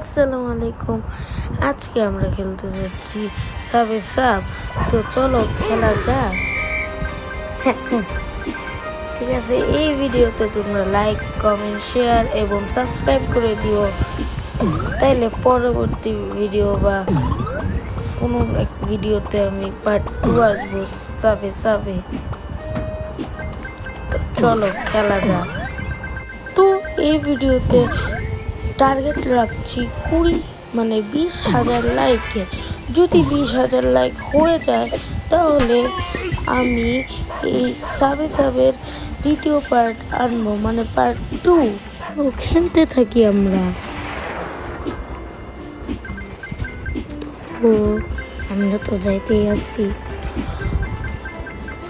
আসসালামু আলাইকুম। আজকে আমরা খেলতে যাচ্ছি সাবে সাব। তো চলো খেলা যাক। ঠিক আছে, এই ভিডিওতে তোমরা লাইক, কমেন্ট, শেয়ার এবং সাবস্ক্রাইব করে দিও, তাইলে পরবর্তী ভিডিও বা কোনো এক ভিডিওতে আমি পার্ট 2 আসবো সাবে সাবে। তো চলো খেলা যাক। তো এই ভিডিওতে টার্গেট রাখছি 20,000 লাইকের। যদি 20,000 লাইক হয়ে যায় তাহলে আমি এই সাবের দ্বিতীয় পার্ট আনবো, মানে পার্ট 2। ও খেলতে থাকি আমরা। তো আমরা তো যাইতেই আছি,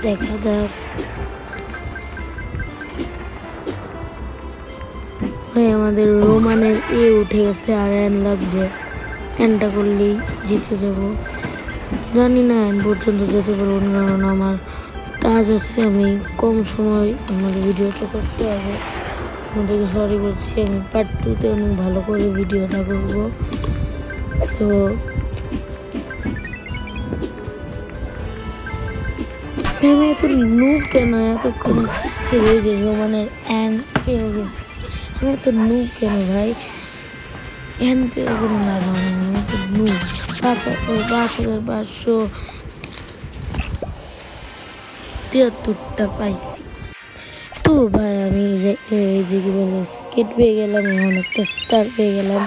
দেখা যাক। ভাই আমাদের রোমানের উঠে গেছে, আর লাগবে। এনটা করলেই জিতে যাব। জানি না এন পর্যন্ত যেতে পারবো না, কারণ আমার কাজ আছে। আমি কম সময় আমার ভিডিওটা করতে হবে। আমাদেরকে সরি বলছি, আমি পার্ট 2-তে অনেক ভালো করে ভিডিওটা করবো। তো আমি এত নুব কেন এতক্ষণ ছেড়ে যে রোমানের পেয়ে গেছে। আমি তো নুব কেন ভাই, পেয়ে কোনো লাভ হবে না। আমি তো নুব। 5,573টা পাইছি। তো ভাই আমি এই যে কি বলে স্কেট পেয়ে গেলাম, এখন একটা স্টার পেয়ে গেলাম,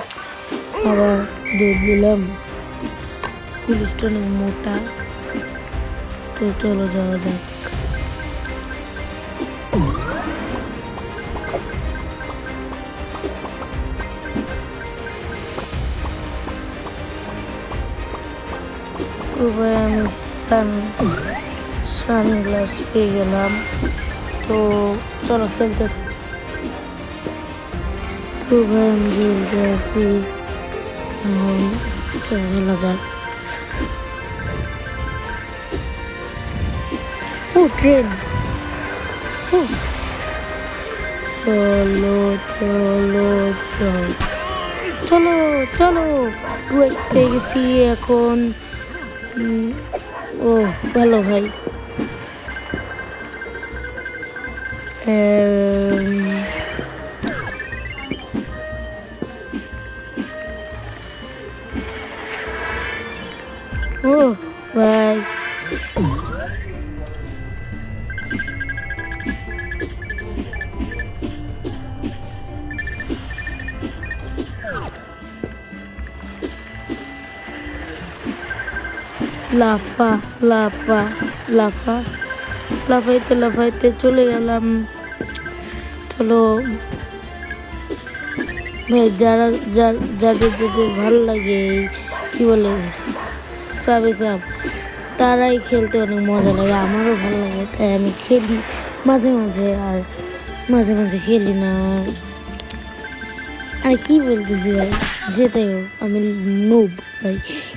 আবার দৌড় দিলাম। পুলিশটা অনেক মোটা। তো চলো যাওয়া যাক। তো ভাই আমি সানগ্লাস পেয়ে গেলাম। তো চলো খেলতে থাকি। তো ভাই আমি খেলতে আছি, চলো খেলা যাক। ও ট্রেন, চলো চলো চলো চলো। 2x পেয়ে গেছি এখন। ও ভালো ভাই। ও ভাই লাফাইতে চলে গেলাম। চলো ভাই, যাদের ভালো লাগে কি বলে সাবে সাব, তারাই খেলতে অনেক মজা লাগে। আমারও ভালো লাগে, তাই আমি খেলি মাঝে মাঝে, আর মাঝে মাঝে খেলি না। আর কি বলতেছি ভাই, যেটাই হোক আমি নুব ভাই।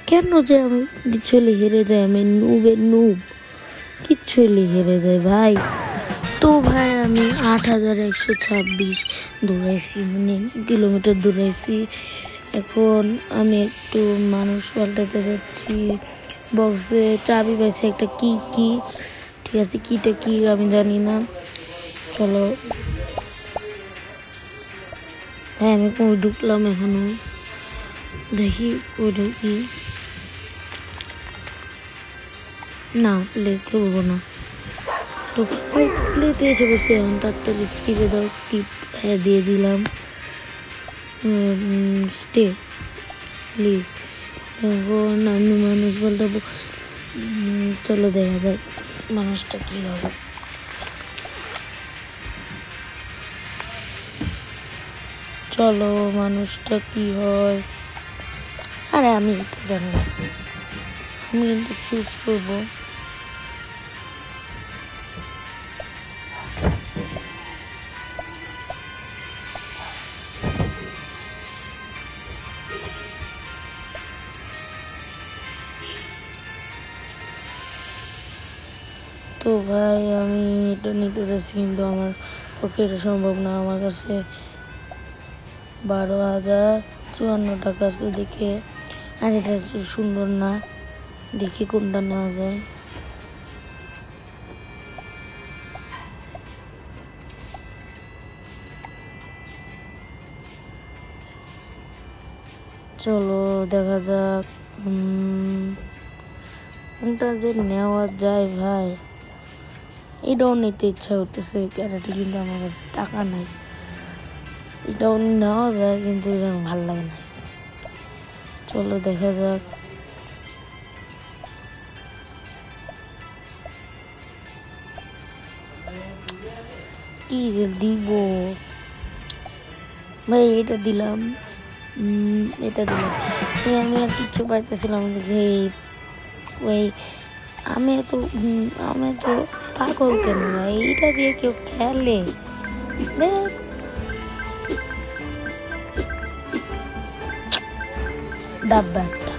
কেন যে আমি কিচ্ছুলি হেরে যাই, আমি নুব কিচ্ছুলি হেরে যাই ভাই। তো ভাই আমি 8,126 দৌড়াইছি, মানে কিলোমিটার দৌড়াইছি। এখন আমি একটু মানুষ পাল্টাতে যাচ্ছি। বক্সে চাবি পাইছি একটা, কি ঠিক আছে, কিটা কি আমি জানি না। চলো হ্যাঁ, আমি কই ঢুকলাম এখনো, দেখি কই ঢুকি। না, প্লে খেলবো না। তো ভাই প্লেতে এসে বসে, এখন তাড়াতাড়ি স্কিপে দাও। স্কিপ হ্যাঁ দিয়ে দিলাম। Stay leave. এখন আমি মানুষ পাল্টাবো। চলো দেখা যাক মানুষটা কি হয়। চলো মানুষটা কি হয়। আরে আমি তো জানি না, আমি কিন্তু চুজ করবো। তো ভাই আমি এটা নিতে চাইছি, কিন্তু আমার পক্ষে এটা সম্ভব না। আমার কাছে 12,000 54 টাকা আছে দেখে, আর এটা সুন্দর না, দেখি কোনটা নেওয়া যায়। চলো দেখা যাক কোনটা যে নেওয়া যায় ভাই। এটাও নিতে ইচ্ছা করতেছে ক্যারাটে, কিন্তু আমার কাছে টাকা নাই। এটাও নেওয়া যায় কিন্তু এটা ভালো লাগে না। চলো দেখা যাক। কি যে দিব ভাই, এটা দিলাম, এটা দিলাম। আমি আর কিচ্ছু পাইতেছিলাম দেখে ওই আমি তো পাগল কেন ভাই, এইটা দিয়ে কেউ খেলে? দেখ ডাব্বা, একটা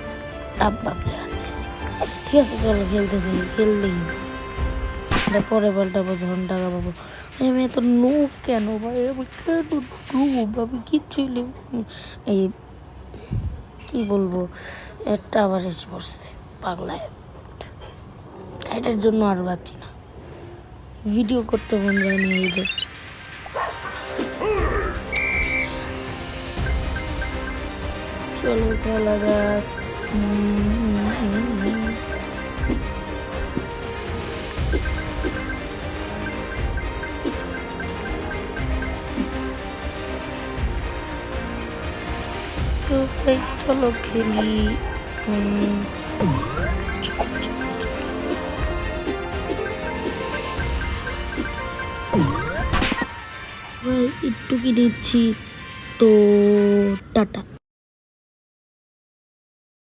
ডাব্বা প্লেয়ার নিয়েছি। ঠিক আছে চলো খেলতে থাকি, খেললেই হচ্ছে। পরে পাল্টাবো যখন টাকা পাবো। আমি এত নুব কেন ভাই, আমি কেন নুব? আমি কিচ্ছুই এই কি বলবো, একটা আবার এসে পড়ছে পাগলায়। এটার জন্য আর পাচ্ছি না, ভিডিও করতে মন যায়নি এইটার। চলো খেলা যাক। তো ভাই চলো খেলি। ভাই একটু কি দিচ্ছি তো, টাটা।